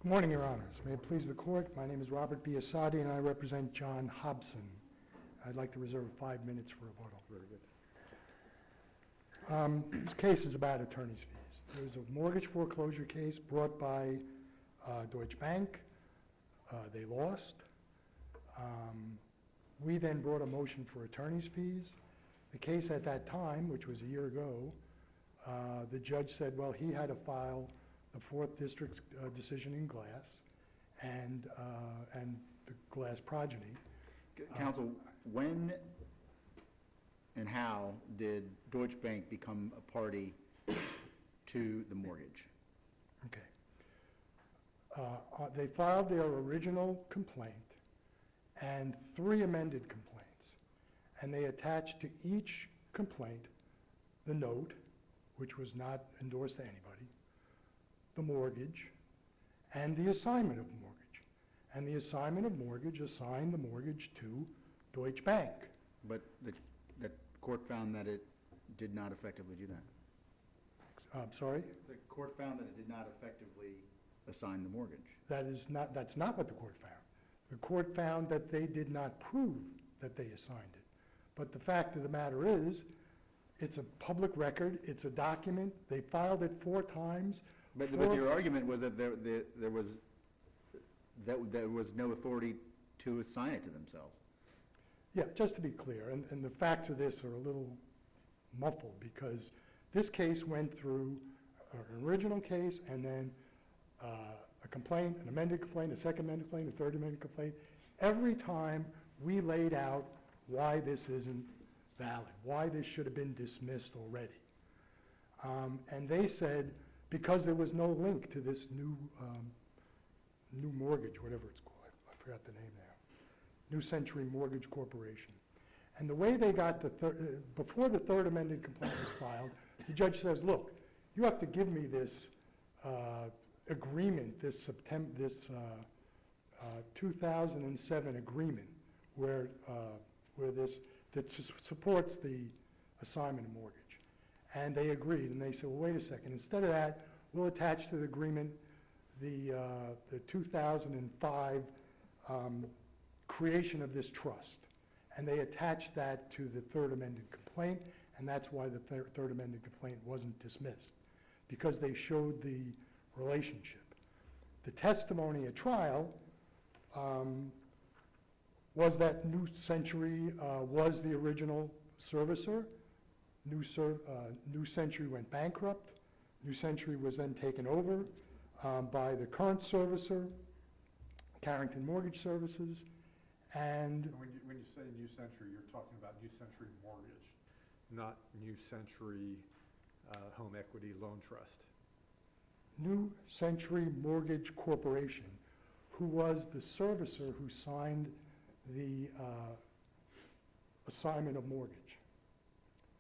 Morning, Your Honors. May it please the Court, my name is Robert Biasotti and I represent John Hopson. I'd like to reserve 5 minutes for rebuttal. Very good. This case is about attorney's fees. There was a mortgage foreclosure case brought by Deutsche Bank. They lost. We then brought a motion for attorney's fees. The case at that time, which was a year ago, the judge said, well, he had to file the 4th District's decision in Glass and the Glass progeny. Counsel, when and how did Deutsche Bank become a party to the mortgage? Okay. They filed their original complaint and 3 amended complaints, and they attached to each complaint the note, which was not endorsed to anybody, the mortgage, and the assignment of mortgage. And the assignment of mortgage assigned the mortgage to Deutsche Bank. But the court found that it did not effectively do that. I'm sorry? The court found that it did not effectively assign the mortgage. That's not what the court found. The court found that they did not prove that they assigned it. But the fact of the matter is, it's a public record, it's a document, they filed it 4 times. But your argument was that there was no authority to assign it to themselves. Yeah, just to be clear, and the facts of this are a little muffled because this case went through an original case and then a complaint, an amended complaint, a second amended complaint, a third amended complaint. Every time we laid out why this isn't valid, why this should have been dismissed already. And they said, because there was no link to this new mortgage, whatever it's called, I forgot the name now, New Century Mortgage Corporation. And the way they got before the 3rd amended complaint was filed, the judge says, look, you have to give me this agreement, this 2007 agreement where that supports the assignment of mortgage. And they agreed, and they said, well, wait a second. Instead of that, we'll attach to the agreement the 2005 creation of this trust. And they attached that to the 3rd amended complaint, and that's why the 3rd amended complaint wasn't dismissed, because they showed the relationship. The testimony at trial was that New Century was the original servicer. New Century went bankrupt. New Century was then taken over by the current servicer, Carrington Mortgage Services, and when you say New Century, you're talking about New Century Mortgage, not New Century Home Equity Loan Trust. New Century Mortgage Corporation, who was the servicer who signed the assignment of mortgage.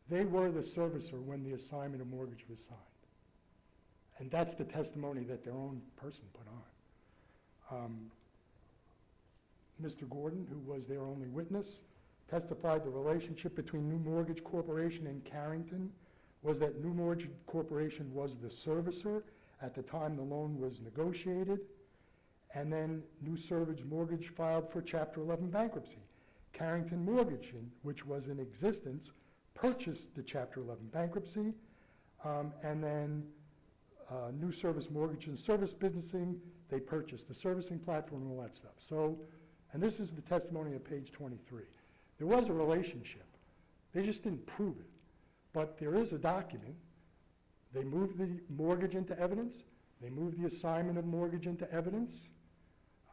They were the servicer when the assignment of mortgage was signed. And that's the testimony that their own person put on. Mr. Gordon, who was their only witness, testified the relationship between New Mortgage Corporation and Carrington was that New Mortgage Corporation was the servicer at the time the loan was negotiated, and then New Service Mortgage filed for Chapter 11 bankruptcy. Carrington Mortgage, which was in existence, purchased the Chapter 11 bankruptcy, and then New Service Mortgage and Service Businessing, they purchased the servicing platform and all that stuff. So, and this is the testimony on page 23. There was a relationship. They just didn't prove it. But there is a document. They moved the mortgage into evidence. They moved the assignment of mortgage into evidence.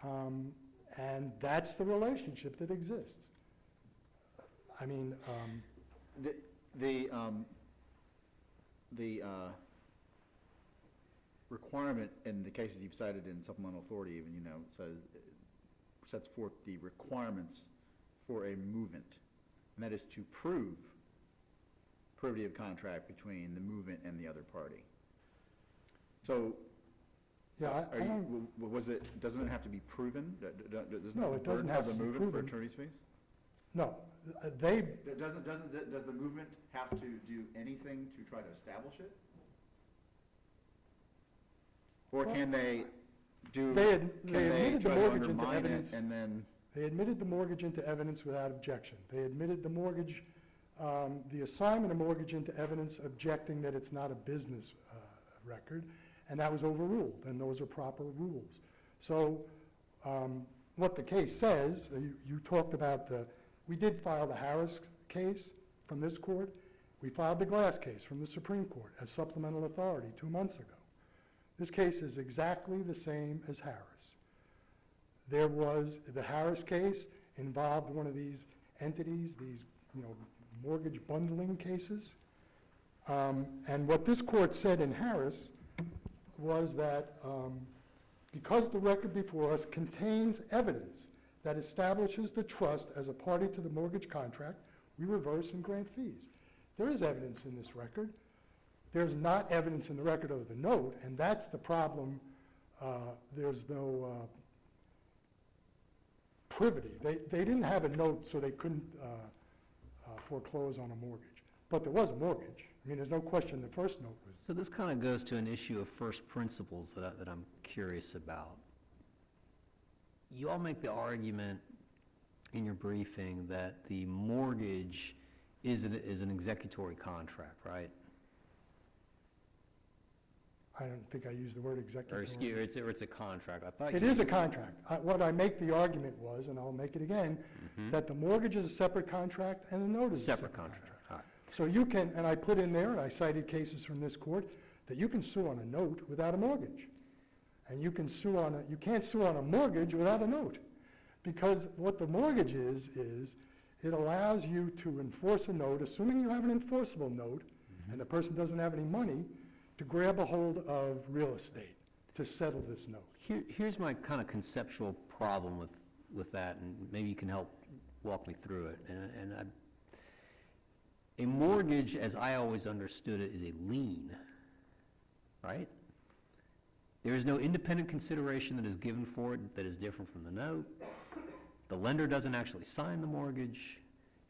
And that's the relationship that exists. I mean, the requirement in the cases you've cited in supplemental authority, even sets forth the requirements for a movement, and that is to prove privity of contract between the movement and the other party. So, yeah, doesn't it have to be proven? No, it doesn't have to be movement proven. for attorney's fees? No, Does the movement have to do anything to try to establish it? Or can they do, They can they admitted the try to mortgage into undermine it evidence. and then, They admitted the mortgage into evidence without objection. They admitted the mortgage, the assignment of mortgage into evidence objecting that it's not a business record, and that was overruled, and those are proper rules. So what the case says, you talked about we did file the Harris case from this court. We filed the Glass case from the Supreme Court as supplemental authority 2 months ago. This case is exactly the same as Harris. The Harris case involved one of these entities, these mortgage bundling cases. And what this court said in Harris was that because the record before us contains evidence that establishes the trust as a party to the mortgage contract, we reverse and grant fees. There is evidence in this record. There's not evidence in the record of the note, and that's the problem. There's no privity. They didn't have a note, so they couldn't foreclose on a mortgage. But there was a mortgage. I mean, there's no question the first note was. So this kind of goes to an issue of first principles that I'm curious about. You all make the argument in your briefing that the mortgage is an executory contract, right? I don't think I used the word executory. Or excuse, it's a contract. I thought It is a contract. What I make the argument was, and I'll make it again, that the mortgage is a separate contract and the note is a separate contract. All right. So you can, and I put in there, and I cited cases from this court, that you can sue on a note without a mortgage. And you can sue on you can't sue on a mortgage without a note. Because what the mortgage is it allows you to enforce a note, assuming you have an enforceable note, and the person doesn't have any money, to grab a hold of real estate to settle this note. Here's my kind of conceptual problem with that, and maybe you can help walk me through it. A mortgage, as I always understood it, is a lien, right? There is no independent consideration that is given for it that is different from the note. The lender doesn't actually sign the mortgage.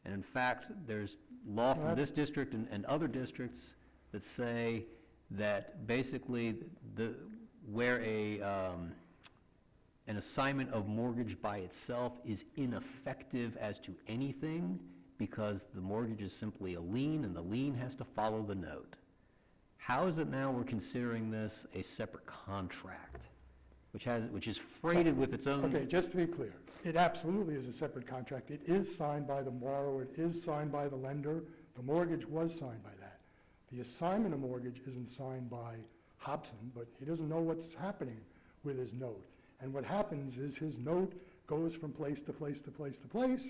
And in fact, there's law from this district and other districts that say that basically where an assignment of mortgage by itself is ineffective as to anything because the mortgage is simply a lien and the lien has to follow the note. How is it now we're considering this a separate contract, which is freighted with its own... Okay, just to be clear, it absolutely is a separate contract. It is signed by the borrower. It is signed by the lender. The mortgage was signed by that. The assignment of mortgage isn't signed by Hopson, but he doesn't know what's happening with his note. And what happens is his note goes from place to place to place to place,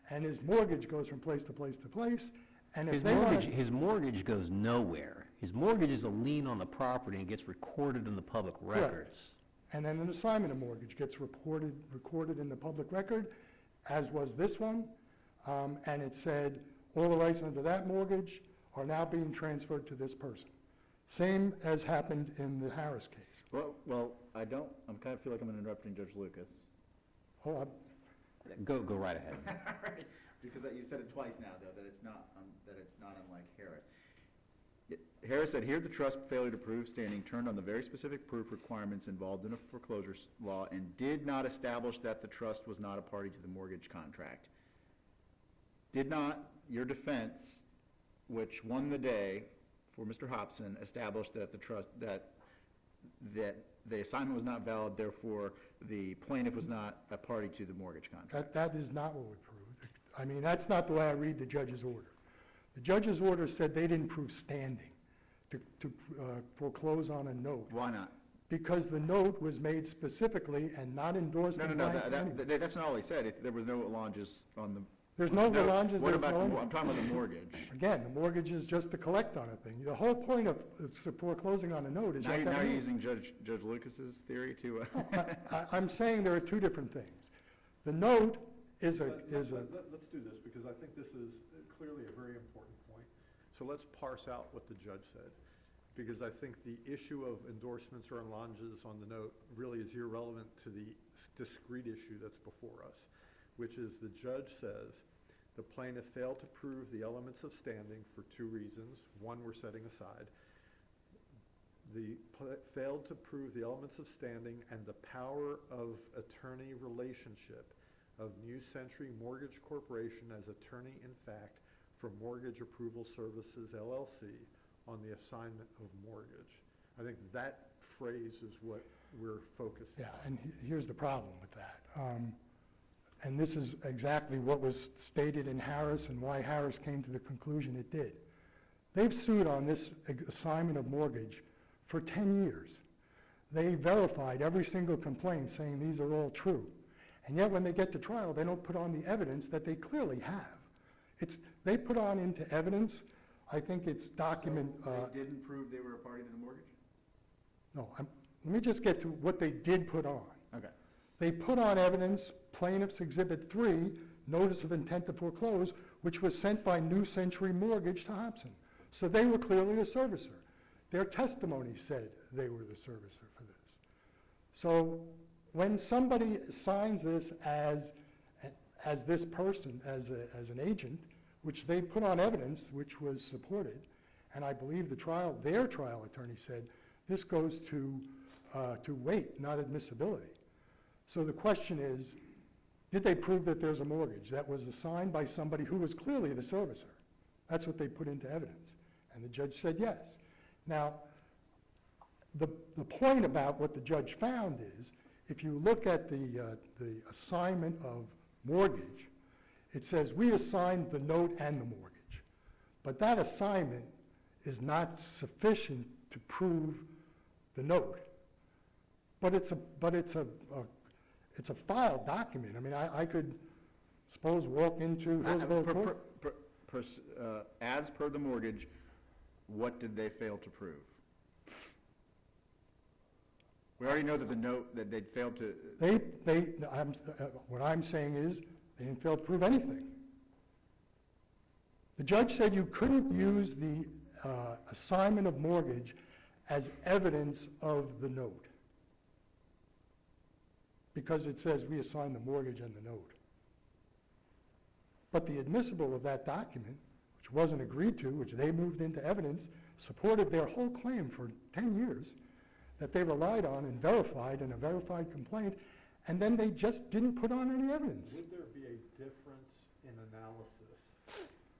and his mortgage goes from place to place to place. And if his mortgage goes nowhere. His mortgage is a lien on the property and gets recorded in the public records. Correct. And then an assignment of mortgage gets recorded in the public record, as was this one, and it said all the rights under that mortgage are now being transferred to this person. Same as happened in the Harris case. well, I kind of feel like I'm interrupting Judge Lucas. Oh, Go right ahead. Right. Because you've said it twice now, though, that it's not unlike Harris. Harris said, here the trust failure to prove standing turned on the very specific proof requirements involved in a foreclosure law and did not establish that the trust was not a party to the mortgage contract. Did not your defense, which won the day for Mr. Hopson, establish that the trust, that the assignment was not valid, therefore the plaintiff was not a party to the mortgage contract? that is not what we proved. I mean, that's not the way I read the judge's order. The judge's order said they didn't prove standing to foreclose on a note. Why not? Because the note was made specifically and not endorsed. No, that's not all he said. There was no allonges on the... There's no allonges. What about I'm talking about the mortgage. Again, the mortgage is just to collect on a thing. The whole point of foreclosing on a note is... Now you're using Judge Lucas's theory to... I'm saying there are two different things. The note is a... Let's do this, because I think this is clearly a very important point. So let's parse out what the judge said, because I think the issue of endorsements or allonges on the note really is irrelevant to the discrete issue that's before us, which is the judge says the plaintiff failed to prove the elements of standing for two reasons. One we're setting aside. failed to prove the elements of standing and the power of attorney relationship of New Century Mortgage Corporation as attorney in fact for Mortgage Approval Services LLC on the assignment of mortgage. I think that phrase is what we're focusing on. Yeah, and here's the problem with that. And this is exactly what was stated in Harris and why Harris came to the conclusion it did. They've sued on this assignment of mortgage for 10 years. They verified every single complaint saying these are all true. And yet when they get to trial, they don't put on the evidence that they clearly have. They put on into evidence, I think it's document... They didn't prove they were a party to the mortgage? No, let me just get to what they did put on. Okay. They put on evidence, Plaintiff's Exhibit 3, Notice of Intent to Foreclose, which was sent by New Century Mortgage to Hopson. So they were clearly a servicer. Their testimony said they were the servicer for this. So when somebody signs this as this person, as an agent, which they put on evidence, which was supported, and I believe their trial attorney said, this goes to weight, not admissibility. So the question is, did they prove that there's a mortgage that was assigned by somebody who was clearly the servicer? That's what they put into evidence. And the judge said yes. Now, the point about what the judge found is, if you look at the assignment of mortgage, it says we assigned the note and the mortgage. But that assignment is not sufficient to prove the note. But it's a filed document. I mean, I could suppose walk into Hillsborough Court. As per the mortgage, what did they fail to prove? We already know that the note that they'd failed to... What I'm saying is they didn't fail to prove anything. The judge said you couldn't use the assignment of mortgage as evidence of the note because it says we assigned the mortgage and the note. But the admissible of that document, which wasn't agreed to, which they moved into evidence, supported their whole claim for 10 years that they relied on and verified in a verified complaint, and then they just didn't put on any evidence. Would there be a difference in analysis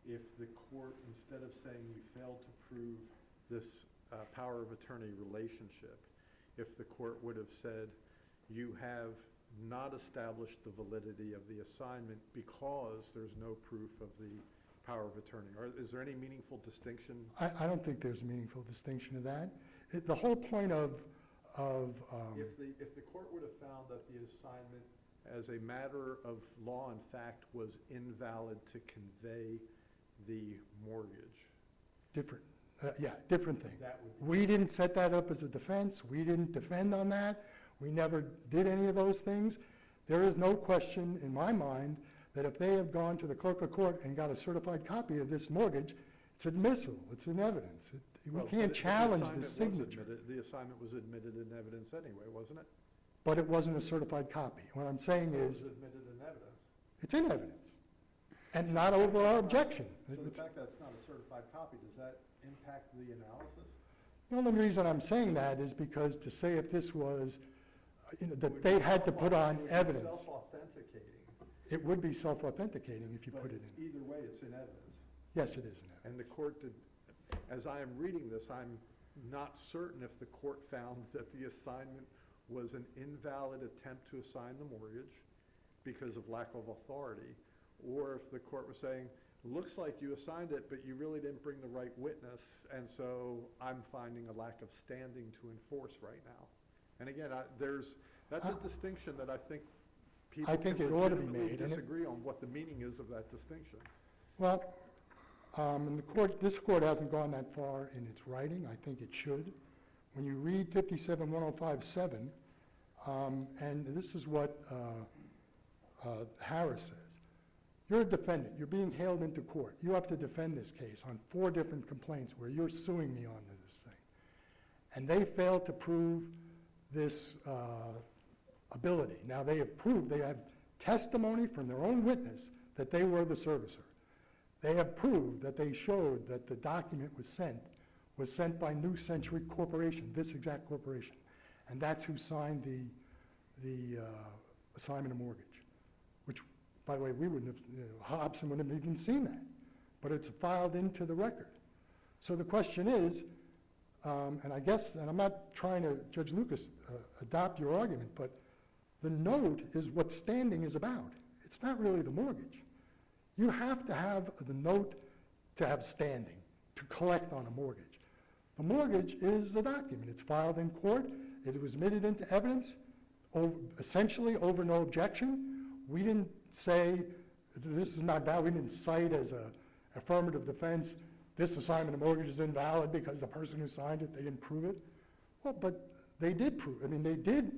if the court, instead of saying you failed to prove this power of attorney relationship, if the court would have said you have not established the validity of the assignment because there's no proof of the power of attorney? Or is there any meaningful distinction? I don't think there's a meaningful distinction of that. The whole point of if the court would have found that the assignment as a matter of law and fact was invalid to convey the mortgage. Different thing. That would be We didn't set that up as a defense. We didn't defend on that. We never did any of those things. There is no question in my mind that if they have gone to the clerk of court and got a certified copy of this mortgage, it's admissible. It's in evidence. We can't challenge the signature. The assignment was admitted in evidence anyway, wasn't it? But it wasn't a certified copy. What I'm saying It is was admitted in evidence. it's in evidence and not over our objection. So the fact that it's not a certified copy, does that impact the analysis? The only reason I'm saying that is because to say if this was, that they had to put on evidence. It's self-authenticating. It would be self-authenticating if you But put it in. either way, it's in evidence. Yes, it is in evidence. And the court did, as I am reading this, I'm not certain if the court found that the assignment was an invalid attempt to assign the mortgage because of lack of authority, or if the court was saying, looks like you assigned it, but you really didn't bring the right witness, and so I'm finding a lack of standing to enforce right now. And again, that's a distinction that I think people can it ought to be legitimately made, and disagree on what the meaning is of that distinction. Well, and this court hasn't gone that far in its writing. I think it should. When you read 57-105-7, and this is what Harris says, you're a defendant. You're being hailed into court. You have to defend this case on 4 different complaints where you're suing me on this thing. And they failed to prove this ability. Now, they have testimony from their own witness that they were the servicer. They have proved that they showed that the document was sent was sent by New Century Corporation, this exact corporation. And that's who signed the assignment of mortgage, which, by the way, we wouldn't have, Hopson wouldn't have even seen that. But it's filed into the record. So the question is, and I guess, and I'm not trying to, Judge Lucas, adopt your argument, but the note is what standing is about. It's not really the mortgage. You have to have the note to have standing, to collect on a mortgage. The mortgage is the document. It's filed in court. It was admitted into evidence, essentially over no objection. We didn't say, this is not valid. We didn't cite as an affirmative defense, this assignment of mortgage is invalid because the person who signed it, they didn't prove it. Well, but they did prove it. I mean, they did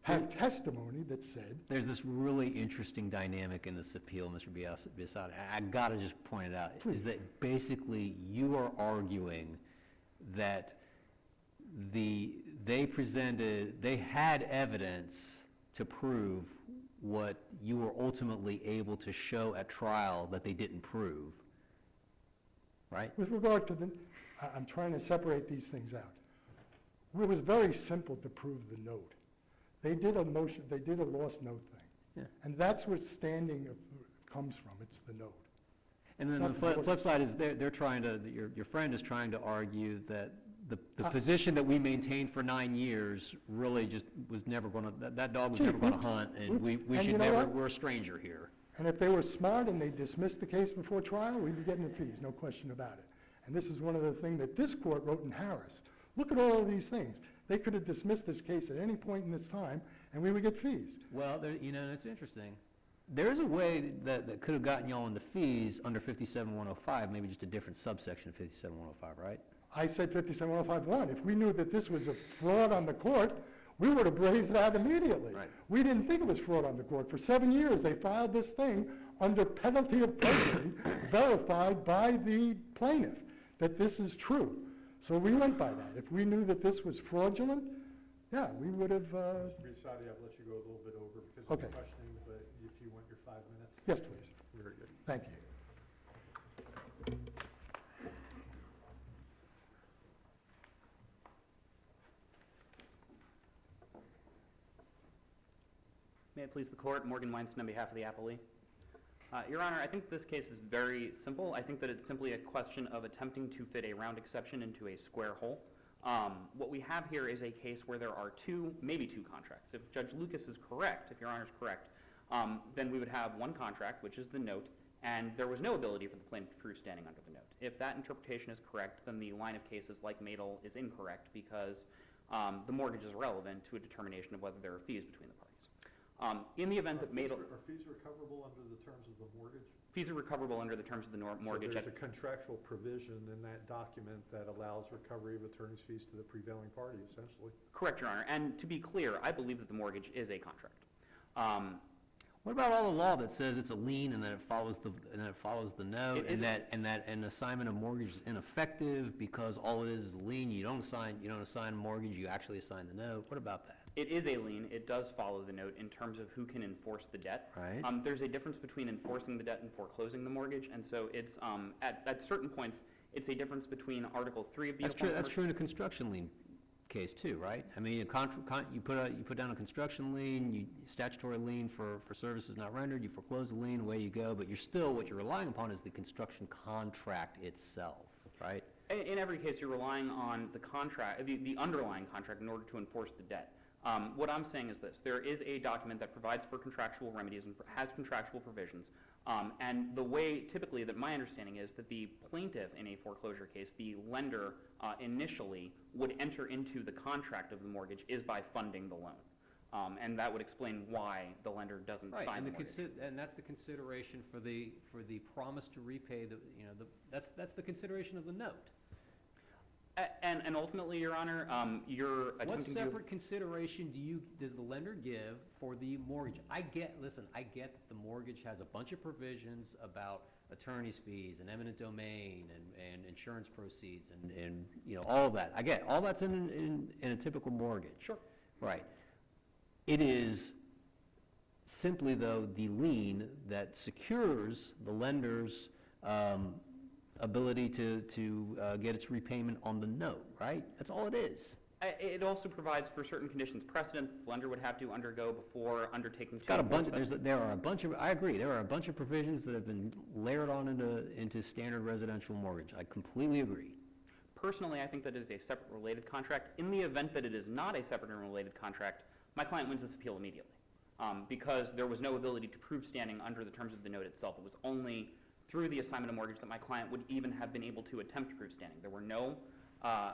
have testimony that said. There's this really interesting dynamic in this appeal, Mr. Biasad. I got to just point it out. Please. Is that basically you are arguing that they had evidence to prove what you were ultimately able to show at trial that they didn't prove, right? With regard to I'm trying to separate these things out. It was very simple to prove the note. They did a lost note thing. Yeah. And that's where standing comes from. It's the note. And then the flip side is they're trying to, your friend is trying to argue that the position that we maintained for 9 years really just was never going to, that dog was never going to hunt, and we should never, we're a stranger here. And if they were smart and they dismissed the case before trial, we'd be getting the fees, no question about it. And this is one of the things that this court wrote in Harris. Look at all of these things. They could have dismissed this case at any point in this time, and we would get fees. Well, it's interesting. There is a way that could have gotten y'all into fees under 57105, maybe just a different subsection of 57105, right? I said 57105-1. If we knew that this was a fraud on the court, we would have blazed it out immediately. Right. We didn't think it was fraud on the court. For 7 years, they filed this thing under penalty of perjury, verified by the plaintiff that this is true. So we went by that. If we knew that this was fraudulent, yeah, we would have... Mr. Biasad, I've let you go a little bit over because of the questioning, but if you want your 5 minutes. Yes, please. Very good. Thank you. May it please the court, Morgan Weinstein on behalf of the Appellate. Your Honor, I think this case is very simple. I think that it's simply a question of attempting to fit a round exception into a square hole. What we have here is a case where there are maybe two contracts. If Judge Lucas is correct, if Your Honor is correct, then we would have one contract, which is the note, and there was no ability for the plaintiff to prove standing under the note. If that interpretation is correct, then the line of cases like Madel is incorrect because the mortgage is relevant to a determination of whether there are fees between the parties. In the event that Madel... Are fees recoverable under the terms of the mortgage? Fees are recoverable under the terms of the mortgage. So there's a contractual provision in that document that allows recovery of attorney's fees to the prevailing party, essentially. Correct, Your Honor. And to be clear, I believe that the mortgage is a contract. What about all the law that says it's a lien and that it follows the note, and that an assignment of mortgage is ineffective because all it is a lien? You don't assign a mortgage, you actually assign the note. What about that? It is a lien. It does follow the note in terms of who can enforce the debt. Right. There's a difference between enforcing the debt and foreclosing the mortgage, and so it's at certain points it's a difference between Article 3 of the... That's true in a construction lien case too, right? I mean, you put down a construction lien, statutory lien for services not rendered, you foreclose the lien, away you go, but what you're relying upon is the construction contract itself, right? In every case, you're relying on the contract, the underlying contract, in order to enforce the debt. What I'm saying is this: there is a document that provides for contractual remedies and has contractual provisions, and the way typically that my understanding is that the plaintiff in a foreclosure case, the lender initially would enter into the contract of the mortgage is by funding the loan, and that would explain why the lender doesn't sign the mortgage. And that's the consideration for the promise to repay that's the consideration of the note. And ultimately, Your Honor, you're attempting What separate consideration does the lender give for the mortgage? I get that the mortgage has a bunch of provisions about attorney's fees and eminent domain and insurance proceeds and all of that. I get it. All that's in a typical mortgage. Sure. Right. It is simply, though, the lien that secures the lender's ability to get its repayment on the note, right? That's all it is. It also provides for certain conditions precedent the lender would have to undergo before undertaking. It's got a bunch. There are a bunch of. I agree. There are a bunch of provisions that have been layered on into standard residential mortgage. I completely agree. Personally, I think that it is a separate related contract. In the event that it is not a separate and related contract, my client wins this appeal immediately because there was no ability to prove standing under the terms of the note itself. It was only through the assignment of mortgage that my client would even have been able to attempt to prove standing. There were no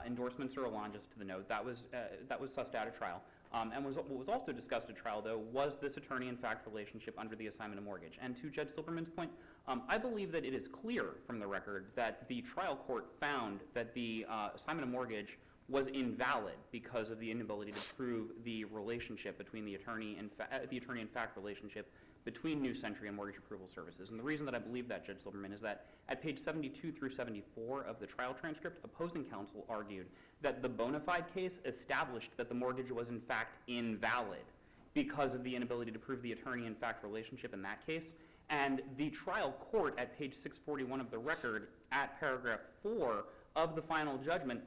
endorsements or allonges to the note. That was sussed out at trial. And what was also discussed at trial, though, was this attorney-in-fact relationship under the assignment of mortgage. And to Judge Silberman's point, I believe that it is clear from the record that the trial court found that the assignment of mortgage was invalid because of the inability to prove the relationship between the attorney-in-fact relationship between New Century and Mortgage Approval Services. And the reason that I believe that, Judge Silberman, is that at page 72 through 74 of the trial transcript, opposing counsel argued that the bona fide case established that the mortgage was in fact invalid because of the inability to prove the attorney-in-fact relationship in that case. And the trial court at page 641 of the record, at paragraph 4 of the final judgment,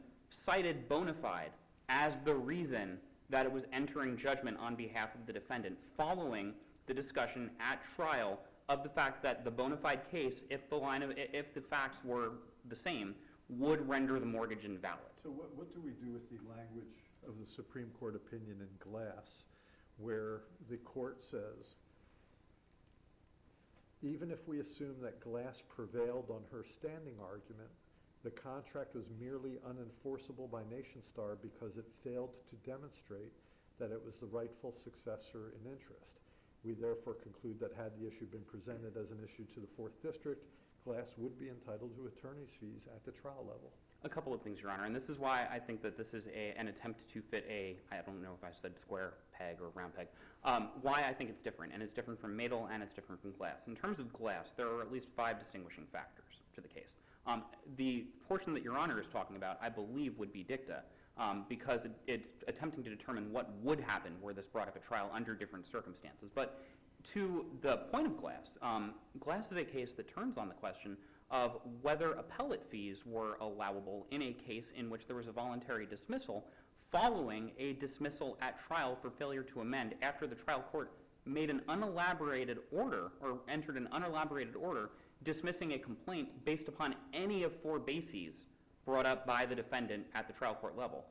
cited bona fide as the reason that it was entering judgment on behalf of the defendant, following the discussion at trial of the fact that the bona fide case, if the facts were the same, would render the mortgage invalid. So what do we do with the language of the Supreme Court opinion in Glass, where the court says, even if we assume that Glass prevailed on her standing argument, the contract was merely unenforceable by NationStar because it failed to demonstrate that it was the rightful successor in interest. We therefore conclude that had the issue been presented as an issue to the 4th District, Glass would be entitled to attorney's fees at the trial level. A couple of things, Your Honor, and this is why I think that this is an attempt to fit I don't know if I said square peg or round peg, why I think it's different, and it's different from Madel and it's different from Glass. In terms of Glass, there are at least 5 distinguishing factors to the case. The portion that Your Honor is talking about, I believe, would be dicta, because it's attempting to determine what would happen were this brought up at trial under different circumstances. But to the point of Glass, Glass is a case that turns on the question of whether appellate fees were allowable in a case in which there was a voluntary dismissal following a dismissal at trial for failure to amend after the trial court made an unelaborated order or entered an unelaborated order dismissing a complaint based upon any of 4 bases brought up by the defendant at the trial court level.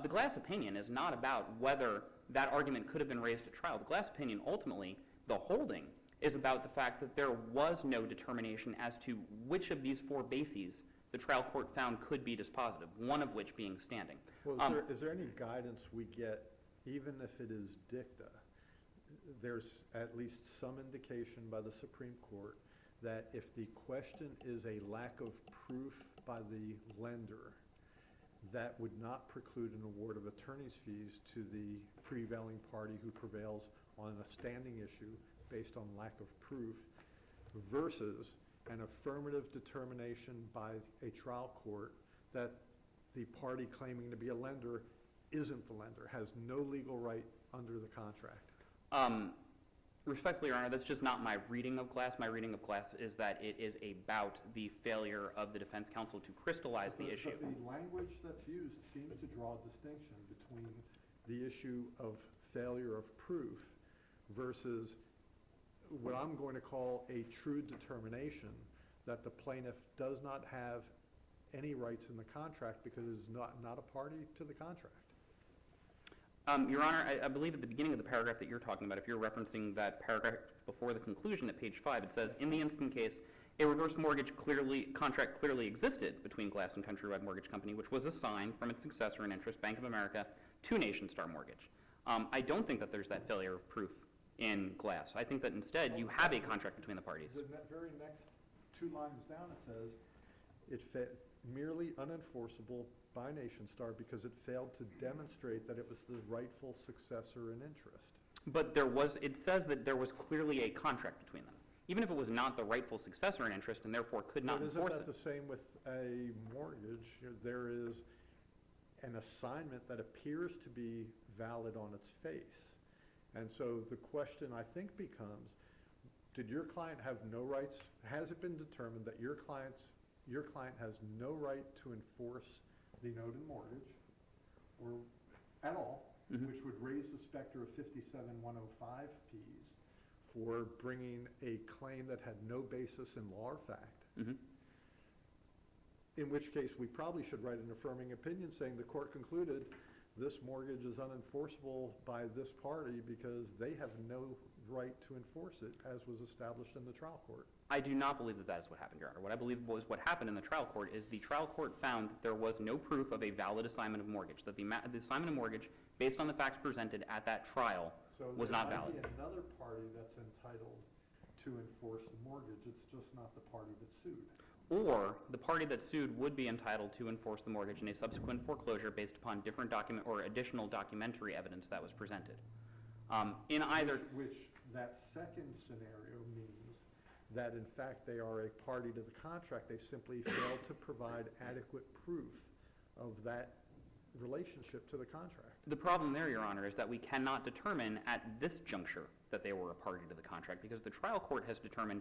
The Glass opinion is not about whether that argument could have been raised at trial. The Glass opinion, ultimately, the holding, is about the fact that there was no determination as to which of these 4 bases the trial court found could be dispositive, one of which being standing. Well, is there any guidance we get, even if it is dicta? There's at least some indication by the Supreme Court that if the question is a lack of proof by the lender, that would not preclude an award of attorney's fees to the prevailing party who prevails on a standing issue based on lack of proof, versus an affirmative determination by a trial court that the party claiming to be a lender isn't the lender, has no legal right under the contract. Respectfully, Your Honor, that's just not my reading of Glass. My reading of Glass is that it is about the failure of the defense counsel to crystallize the issue. But the language that's used seems to draw a distinction between the issue of failure of proof versus what I'm going to call a true determination that the plaintiff does not have any rights in the contract because it is not a party to the contract. Your Honor, I believe at the beginning of the paragraph that you're talking about, if you're referencing that paragraph before the conclusion at page 5, it says, in the instant case, a reverse mortgage contract clearly existed between Glass and Countrywide Mortgage Company, which was assigned from its successor in interest, Bank of America, to NationStar Mortgage. I don't think that there's that failure of proof in Glass. I think that instead you have a contract between the parties. The very next 2 lines down it says, it's merely unenforceable by NationStar because it failed to demonstrate that it was the rightful successor in interest. But it says that there was clearly a contract between them. Even if it was not the rightful successor in interest and therefore could not enforce it. Isn't that the same with a mortgage? There is an assignment that appears to be valid on its face. And so the question, I think, becomes, did your client have no rights? Has it been determined that your client's your client has no right to enforce the note and mortgage or at all, which would raise the specter of 57105 fees for bringing a claim that had no basis in law or fact. In which case, we probably should write an affirming opinion saying the court concluded this mortgage is unenforceable by this party because they have no right to enforce it, as was established in the trial court. I do not believe that that is what happened, Your Honor. What I believe was what happened in the trial court is the trial court found that there was no proof of a valid assignment of mortgage, that the assignment of mortgage, based on the facts presented at that trial, was not valid. So there might be another party that's entitled to enforce the mortgage. It's just not the party that sued. Or the party that sued would be entitled to enforce the mortgage in a subsequent foreclosure based upon different document or additional documentary evidence that was presented. In either... Which that second scenario means that in fact they are a party to the contract. They simply failed to provide adequate proof of that relationship to the contract. The problem there, Your Honor, is that we cannot determine at this juncture that they were a party to the contract because the trial court has determined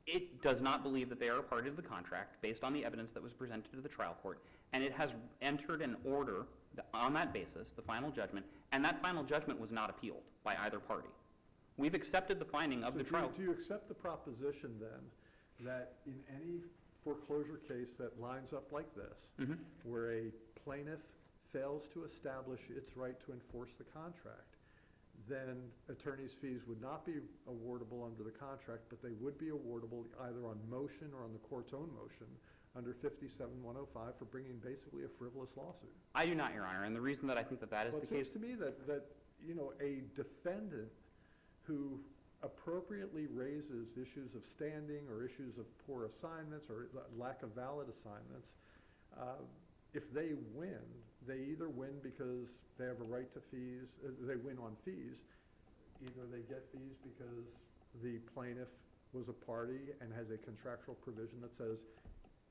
it does not believe that they are a party to the contract based on the evidence that was presented to the trial court, and it has entered an order on that basis, the final judgment, and that final judgment was not appealed by either party. We've accepted the finding of the trial. Do you accept the proposition then that in any foreclosure case that lines up like this, where a plaintiff fails to establish its right to enforce the contract, then attorney's fees would not be awardable under the contract, but they would be awardable either on motion or on the court's own motion under 57105 for bringing basically a frivolous lawsuit? I do not, Your Honor, and the reason that I think that that is the case... It seems to me that you know, a defendant who appropriately raises issues of standing or issues of poor assignments or lack of valid assignments, if they win, they either win because they have a right to fees, they win on fees, either they get fees because the plaintiff was a party and has a contractual provision that says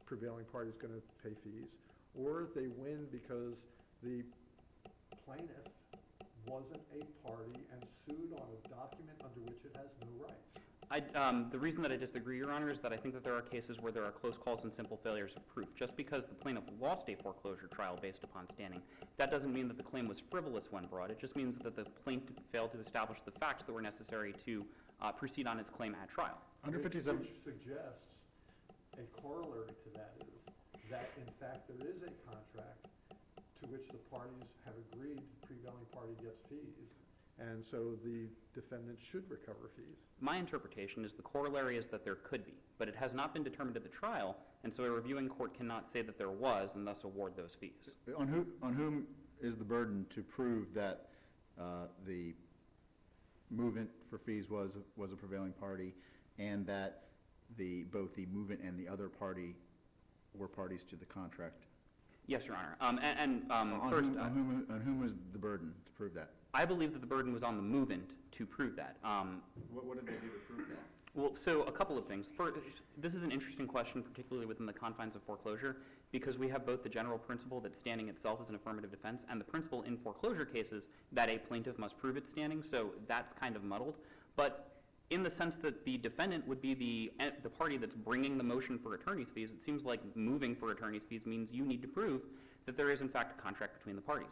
prevailing party is going to pay fees, or they win because the plaintiff wasn't a party and sued on a document under which it has no rights. The reason that I disagree, Your Honor, is that I think that there are cases where there are close calls and simple failures of proof. Just because the plaintiff lost a foreclosure trial based upon standing, that doesn't mean that the claim was frivolous when brought. It just means that the plaintiff failed to establish the facts that were necessary to proceed on its claim at trial. Under 57... Which suggests a corollary to that is that, in fact, there is a contract to which the parties have agreed the prevailing party gets fees, and so the defendant should recover fees. My interpretation is the corollary is that there could be, but it has not been determined at the trial, and so a reviewing court cannot say that there was and thus award those fees. On whom is the burden to prove that the movement for fees was a prevailing party and that both the movement and the other party were parties to the contract? Yes, Your Honor. On whom is the burden to prove that? I believe that the burden was on the movement to prove that. What did they do to prove that? Well, so a couple of things. First, this is an interesting question, particularly within the confines of foreclosure, because we have both the general principle that standing itself is an affirmative defense and the principle in foreclosure cases that a plaintiff must prove its standing, so that's kind of muddled. But in the sense that the defendant would be the party that's bringing the motion for attorney's fees, it seems like moving for attorney's fees means you need to prove that there is in fact a contract between the parties.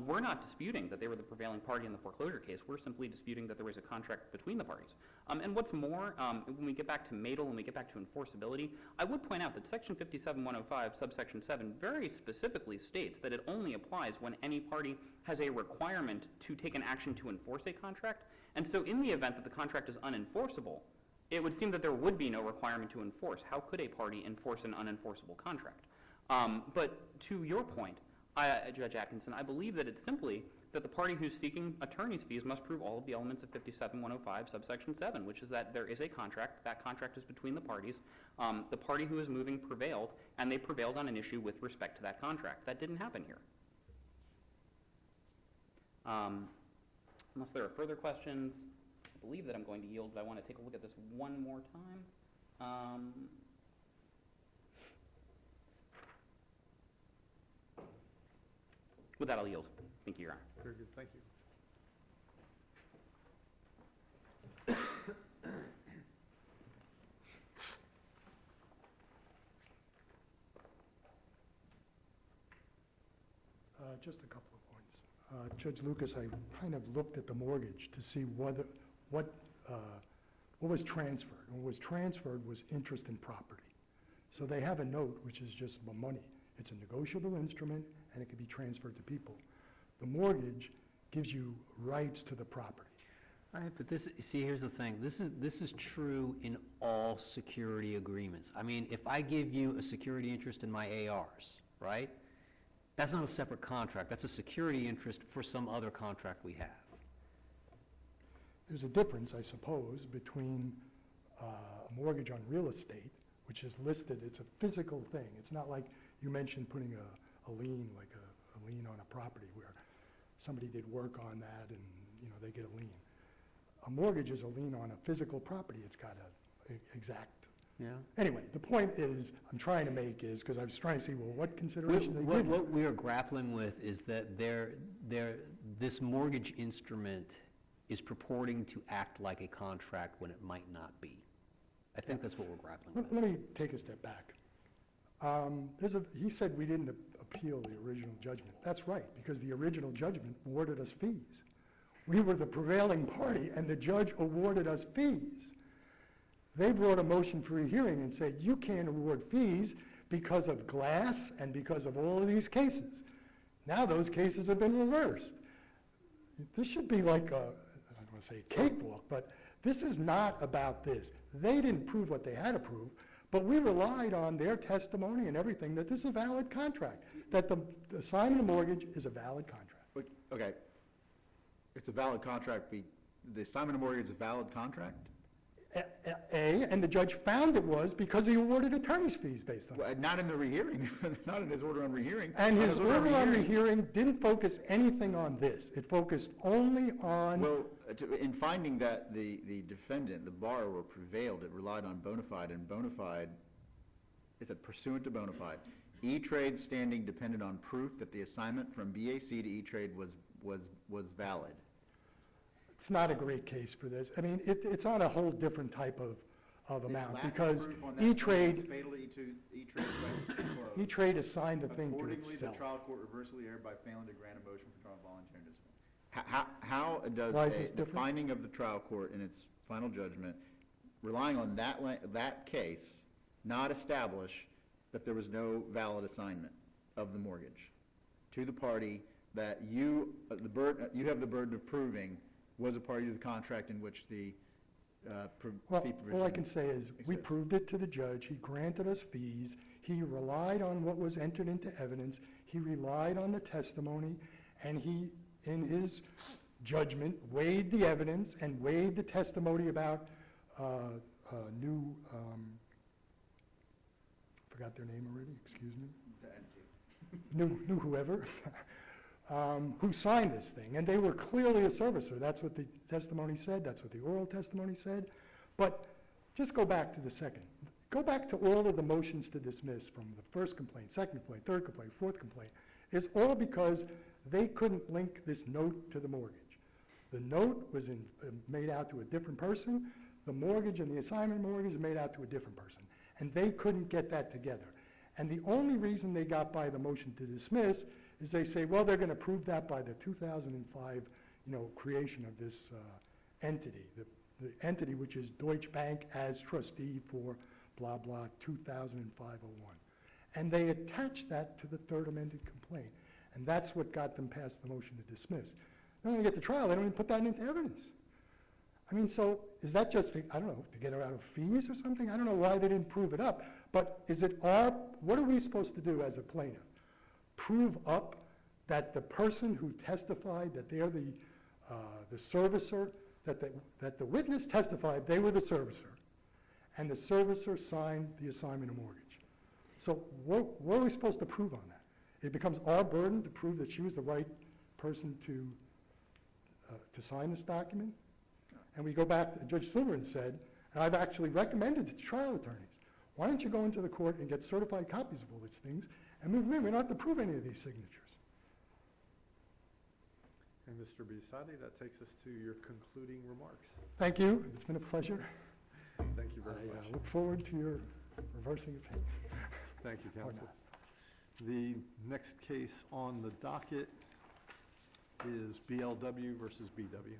We're not disputing that they were the prevailing party in the foreclosure case. We're simply disputing that there was a contract between the parties. And what's more, when we get back to Madel and we get back to enforceability, I would point out that Section 57105, subsection 7, very specifically states that it only applies when any party has a requirement to take an action to enforce a contract. And so in the event that the contract is unenforceable, it would seem that there would be no requirement to enforce. How could a party enforce an unenforceable contract? But to your point, Judge Atkinson, I believe that it's simply that the party who's seeking attorney's fees must prove all of the elements of 57105, subsection 7, which is that there is a contract. That contract is between the parties. The party who is moving prevailed, and they prevailed on an issue with respect to that contract. That didn't happen here. Unless there are further questions, I believe that I'm going to yield, but I want to take a look at this one more time. With that, I'll yield. Thank you, Your Honor. Very good. Thank you. Just a couple of points. Judge Lucas, I kind of looked at the mortgage to see what was transferred. What was transferred was interest in property. So they have a note, which is just money. It's a negotiable instrument, and it can be transferred to people. The mortgage gives you rights to the property. All right, but see, here's the thing. This is true in all security agreements. I mean, if I give you a security interest in my ARs, right? That's not a separate contract. That's a security interest for some other contract we have. There's a difference, I suppose, between a mortgage on real estate, which is listed, it's a physical thing. It's not like you mentioned putting a lien, like a lien on a property where somebody did work on that and, they get a lien. A mortgage is a lien on a physical property. It's got a exact. Yeah. Anyway, the point I'm trying to make is, because I was trying to see, well, what consideration they give you. What we are grappling with is that this mortgage instrument is purporting to act like a contract when it might not be. I think that's what we're grappling with. Let me take a step back. He said we didn't appeal the original judgment. That's right, because the original judgment awarded us fees. We were the prevailing party, and the judge awarded us fees. They brought a motion for a hearing and said, you can't award fees because of glass and because of all of these cases. Now those cases have been reversed. This should be like I don't want to say a cakewalk, but this is not about this. They didn't prove what they had to prove, but we relied on their testimony and everything that this is a valid contract, that the assignment of mortgage is a valid contract. Okay. It's a valid contract. The assignment of mortgage is a valid contract? And the judge found it was because he awarded attorney's fees based on it. Well, not in the rehearing, not in his order on rehearing. And his order on rehearing didn't focus anything on this. It focused only on... Well, in finding that the defendant, the borrower, prevailed, it relied on bona fide, and bona fide, it said pursuant to bona fide. E-Trade standing depended on proof that the assignment from BAC to E-Trade was valid. It's not a great case for this. I mean, it's on a whole different type of amount because E-Trade E-Trade assigned the thing to Accordingly, itself. the trial court reversely erred by failing to grant a motion for trial voluntary dismissal. How does Why is this the different? finding of the trial court in its final judgment, relying on that case, not establish that there was no valid assignment of the mortgage to the party that you have the burden of proving was a party to the contract in which the Well, fee provision all I can say is, we exists? proved it to the judge, he granted us fees, he relied on what was entered into evidence, he relied on the testimony, and he, in his judgment, weighed the evidence and weighed the testimony about forgot their name already, excuse me, knew whoever, who signed this thing, and they were clearly a servicer. That's what the testimony said, that's what the oral testimony said. But just go back to the second. Go back to all of the motions to dismiss from the first complaint, second complaint, third complaint, fourth complaint. It's all because they couldn't link this note to the mortgage. The note was made out to a different person, the mortgage and the assignment mortgage is made out to a different person, and they couldn't get that together. And the only reason they got by the motion to dismiss is they say, well, they're going to prove that by the 2005, creation of this entity, the entity which is Deutsche Bank as trustee for blah, blah, 2005-01. And they attached that to the third amended complaint. And that's what got them past the motion to dismiss. Then when they get to trial, they don't even put that into evidence. I mean, so is that just, to get her out of fees or something? I don't know why they didn't prove it up. But what are we supposed to do as a plaintiff? Prove up that the person who testified that they're the servicer, that the witness testified they were the servicer, and the servicer signed the assignment of mortgage. So what are we supposed to prove on that? It becomes our burden to prove that she was the right person to sign this document? And we go back, Judge Silverman said, and I've actually recommended it to trial attorneys, why don't you go into the court and get certified copies of all these things, and we don't have to prove any of these signatures. And Mr. Bisatti, that takes us to your concluding remarks. Thank you. It's been a pleasure. Thank you very much. I look forward to your reversing opinion. Thank you, Or counsel. not. The next case on the docket is BLW versus BW.